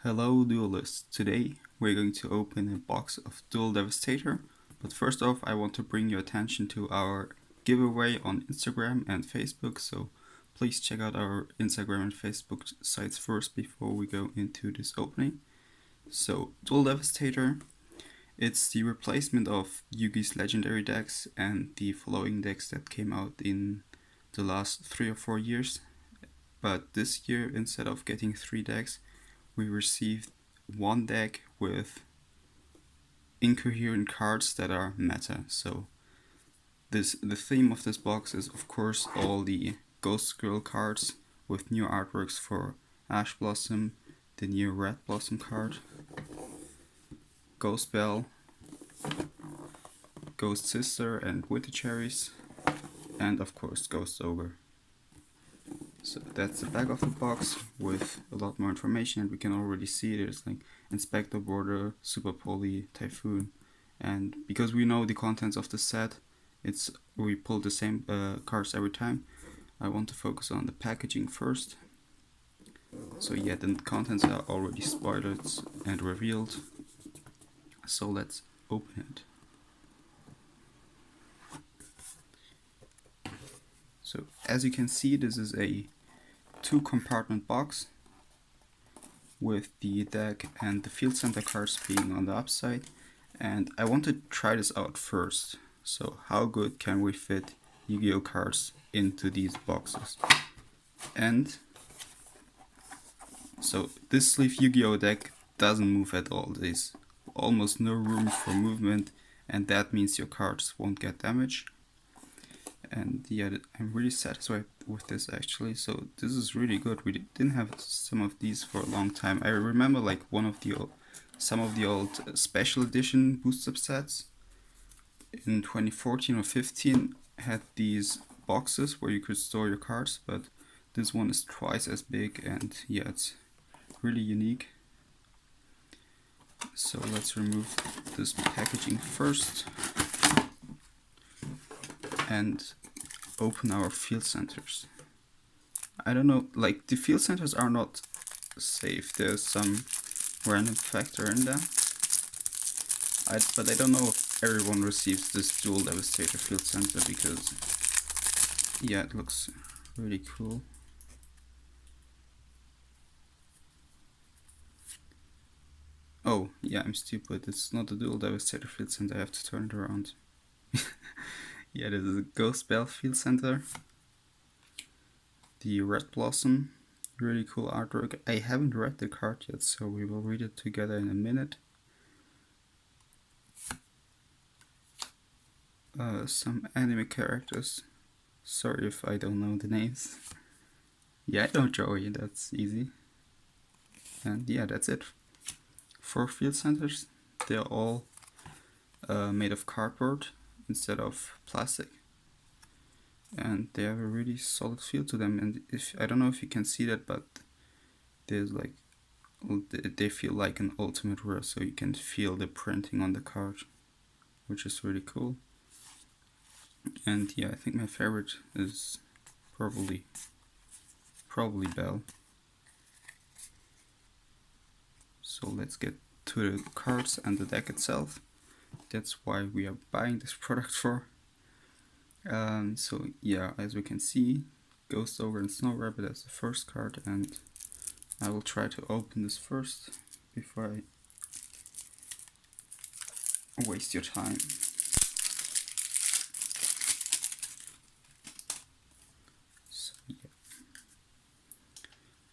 Hello duelists, today we're going to open a box of Duel Devastator, but first off I want to bring your attention to our giveaway on Instagram and Facebook, so please check out our Instagram and Facebook sites first before we go into this opening. So Duel Devastator, it's the replacement of Yugi's legendary decks and the following decks that came out in the last 3 or 4 years, but this year instead of getting 3 decks we received one deck with incoherent cards that are meta. So the theme of this box is of course all the Ghost Girl cards with new artworks for Ash Blossom, the new Red Blossom card, Ghost Belle, Ghost Sister and Winter Cherries, and of course Ghost Ogre. So that's the back of the box with a lot more information, and we can already see there's like Inspector Border, Super Poly, Typhoon, and because we know the contents of the set, we pull the same cards every time. I want to focus on the packaging first. So yeah, the contents are already spoiled and revealed. So let's open it. So as you can see, this is a 2-compartment box with the deck and the field center cards being on the upside, and I want to try this out first. So how good can we fit Yu-Gi-Oh cards into these boxes? And so this sleeve Yu-Gi-Oh deck doesn't move at all. There's almost no room for movement, and that means your cards won't get damaged. And yeah, I'm really satisfied with this actually. So this is really good. We didn't have some of these for a long time. I remember like some of the old special edition booster sets in 2014 or 15 had these boxes where you could store your cards, but this one is twice as big, and yeah, it's really unique. So let's remove this packaging first and open our field centers. I don't know, like the field centers are not safe. There's some random factor in there. But I don't know if everyone receives this Duel Devastator field center because yeah, it looks really cool. Oh yeah, I'm stupid. It's not the Duel Devastator field center. I have to turn it around. Yeah, this is a Ghost Belle field center. The Red Blossom, really cool artwork. I haven't read the card yet, so we will read it together in a minute. Some anime characters. Sorry if I don't know the names. Yeah, I know Joey, that's easy. And yeah, that's it. 4 field centers. They're all made of cardboard instead of plastic, and they have a really solid feel to them. And I don't know if you can see that, but there's like they feel like an ultimate rare, so you can feel the printing on the card, which is really cool. And yeah, I think my favorite is probably Belle. So let's get to the cards and the deck itself. That's why we are buying this product for. So yeah, as we can see, Ghost Ogre and Snow Rabbit as the first card, and I will try to open this first before I waste your time. So yeah.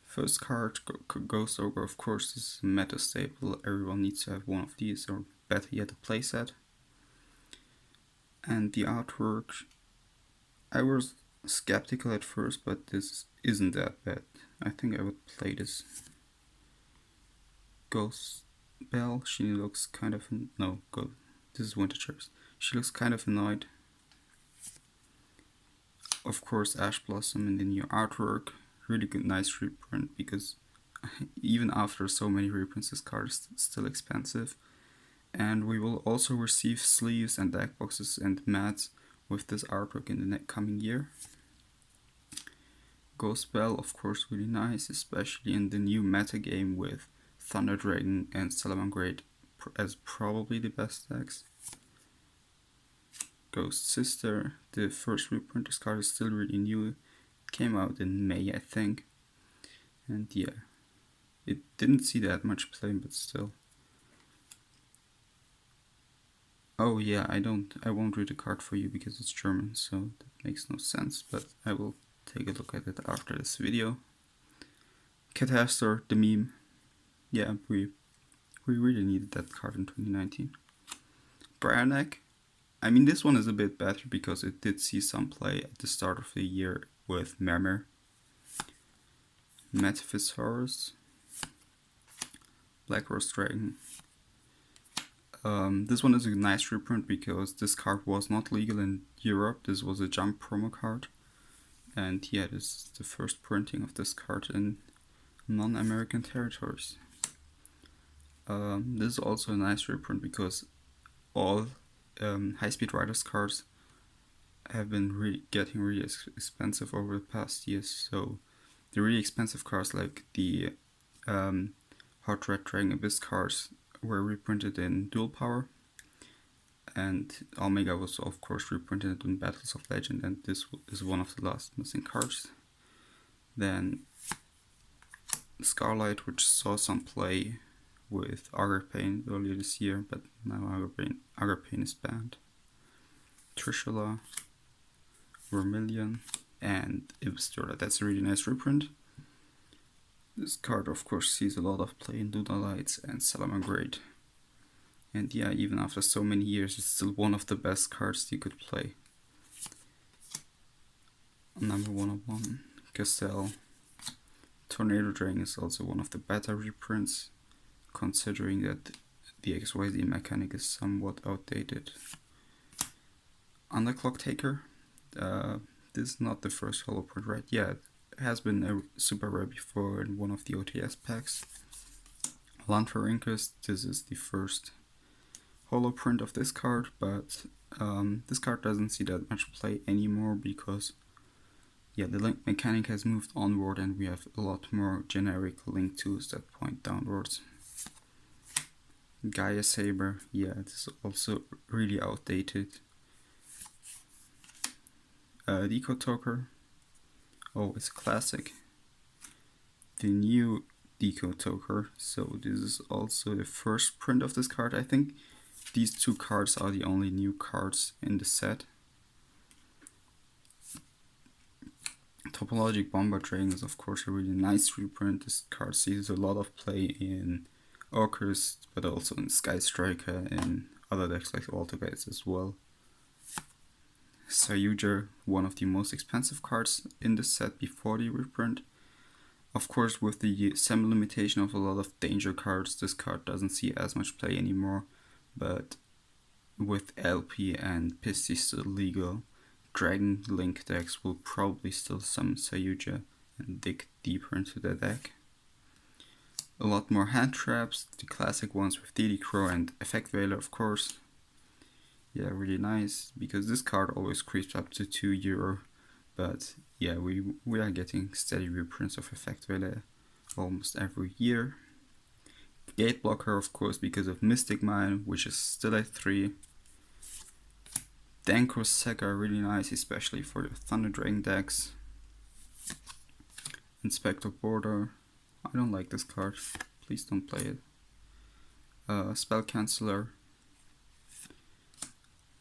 First card, Ghost Ogre, of course, is a meta staple. Everyone needs to have one of these, or better yet, a playset. And the artwork, I was skeptical at first, but this isn't that bad. I think I would play this. Ghost Belle, she looks kind of this is Winter Cherries. She looks kind of annoyed. Of course, Ash Blossom in the new artwork. Really good, nice reprint, because even after so many reprints, this card is still expensive. And we will also receive sleeves and deck boxes and mats with this artwork in the coming year. Ghost Belle, of course, really nice, especially in the new meta game with Thunder Dragon and Salamangreat as probably the best decks. Ghost Sister, the first reprint. This card is still really new. It came out in May, I think. And yeah, it didn't see that much play, but still. Oh yeah, I won't read the card for you because it's German, so that makes no sense, but I will take a look at it after this video. Catastor, the meme. Yeah, we really needed that card in 2019. Briarneck. I mean, this one is a bit better because it did see some play at the start of the year with Mermer. Metaphysaurus. Black Rose Dragon. This one is a nice reprint because this card was not legal in Europe. This was a jump promo card. And yeah, this is the first printing of this card in non-American territories. This is also a nice reprint because all high-speed riders cards have been getting really expensive over the past years. So the really expensive cards like the Hot Red Dragon Abyss cards were reprinted in Dual Power, and Omega was of course reprinted in Battles of Legend, and this is one of the last missing cards. Then Scarlight, which saw some play with Agripain earlier this year, but now Agripain is banned. Trishula, Vermilion, and Ibstora. That's a really nice reprint. This card of course sees a lot of play in Dunalites and Salamangreat. And yeah, even after so many years, it's still one of the best cards you could play. Number 101, Gazelle. Tornado Dragon is also one of the better reprints, considering that the XYZ mechanic is somewhat outdated. Underclock Taker. This is not the first holoprint, right? Yeah, it has been a super rare before in one of the OTS packs. Lanthorincus, this is the first holoprint of this card, but this card doesn't see that much play anymore because yeah, the link mechanic has moved onward and we have a lot more generic link tools that point downwards. Gaia Saber, yeah, it's also really outdated. Deco Toker, oh, it's a classic. The new Deco Toker, so this is also the first print of this card. I think these two cards are the only new cards in the set. Topologic Bomber Dragon is of course a really nice reprint. This card sees a lot of play in Orcus, but also in Sky Striker and other decks like Altergeist as well. Sayuja, one of the most expensive cards in the set before the reprint. Of course, with the semi-limitation of a lot of danger cards, this card doesn't see as much play anymore, but with LP and Pisty still legal, Dragon Link decks will probably still summon Sayuja and dig deeper into the deck. A lot more hand traps, the classic ones with DD Crow and Effect Veiler of course. Yeah, really nice, because this card always creeps up to €2, but yeah, we are getting steady reprints of Effect Veiler almost every year. Gate Blocker of course because of Mystic Mine, which is still at 3. Dankor Sega, really nice, especially for the Thunder Dragon decks. Inspector Border, I don't like this card, please don't play it. Spell Canceller.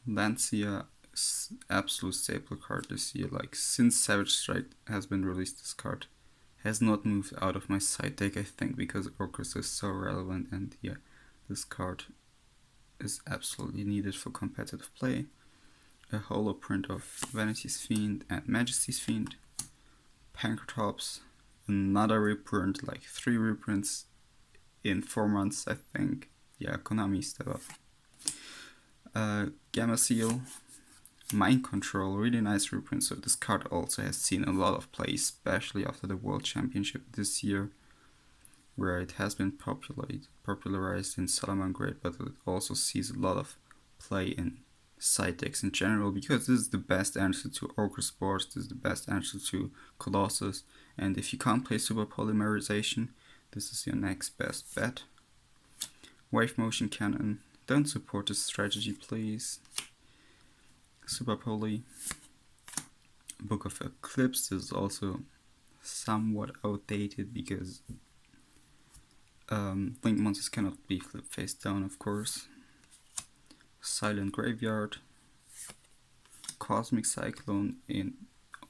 Lancia, absolute staple card this year. Like since Savage Strike has been released, this card has not moved out of my side deck, I think, because Orcus is so relevant, and yeah, this card is absolutely needed for competitive play. A holo print of Vanity's Fiend and Majesty's Fiend. Pankratops, another reprint, like 3 reprints in 4 months, I think. Yeah, Konami step up. Gamma Seal, Mind Control, really nice reprint. So this card also has seen a lot of play, especially after the World Championship this year, where it has been popularized in Salamangreat, but it also sees a lot of play in side decks in general, because this is the best answer to Orcus Sports, this is the best answer to Colossus, and if you can't play Super Polymerization, This is your next best bet. Wave Motion Cannon. Don't support this strategy, please. Super Poly. Book of Eclipse. This is also somewhat outdated because Link monsters cannot be flipped face down, of course. Silent Graveyard. Cosmic Cyclone in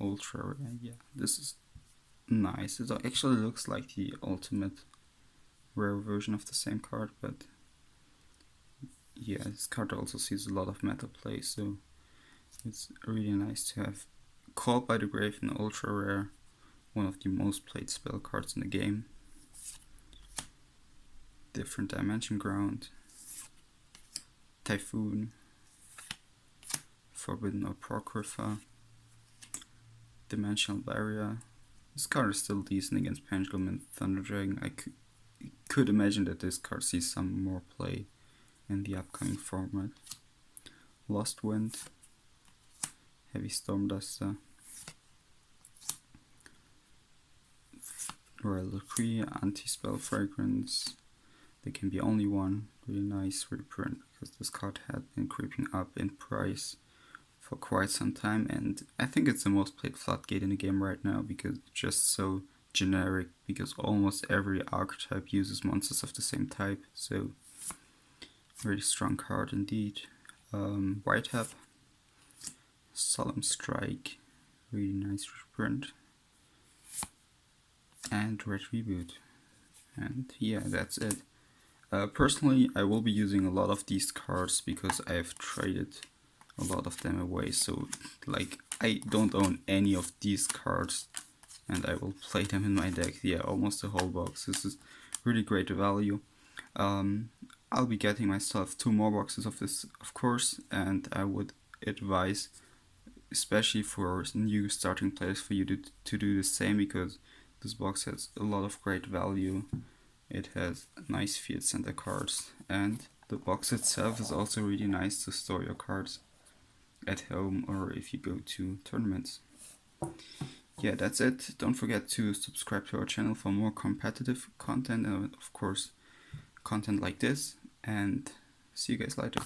Ultra Rare. Yeah, this is nice. It actually looks like the ultimate rare version of the same card, but yeah, this card also sees a lot of meta play, so it's really nice to have. Called by the Grave in Ultra Rare, one of the most played spell cards in the game. Different Dimension Ground, Typhoon, Forbidden Apocrypha, Dimensional Barrier. This card is still decent against Pendulum and Thunder Dragon. I could imagine that this card sees some more play in the upcoming format. Lost Wind, Heavy Storm Duster, Reliquary, Anti-Spell Fragrance. There can be only one. Really nice reprint because this card had been creeping up in price for quite some time, and I think it's the most played Floodgate in the game right now because it's just so generic, because almost every archetype uses monsters of the same type, so really strong card indeed. White Hat, Solemn Strike, really nice reprint, and Red Reboot. And yeah, that's it. Personally, I will be using a lot of these cards because I have traded a lot of them away, so like I don't own any of these cards and I will play them in my deck. Yeah, almost the whole box. This is really great value. I'll be getting myself 2 more boxes of this, of course, and I would advise, especially for new starting players, for you to do the same, because this box has a lot of great value. It has nice field center cards, and the box itself is also really nice to store your cards at home or if you go to tournaments. Yeah, that's it. Don't forget to subscribe to our channel for more competitive content and of course content like this, and see you guys later.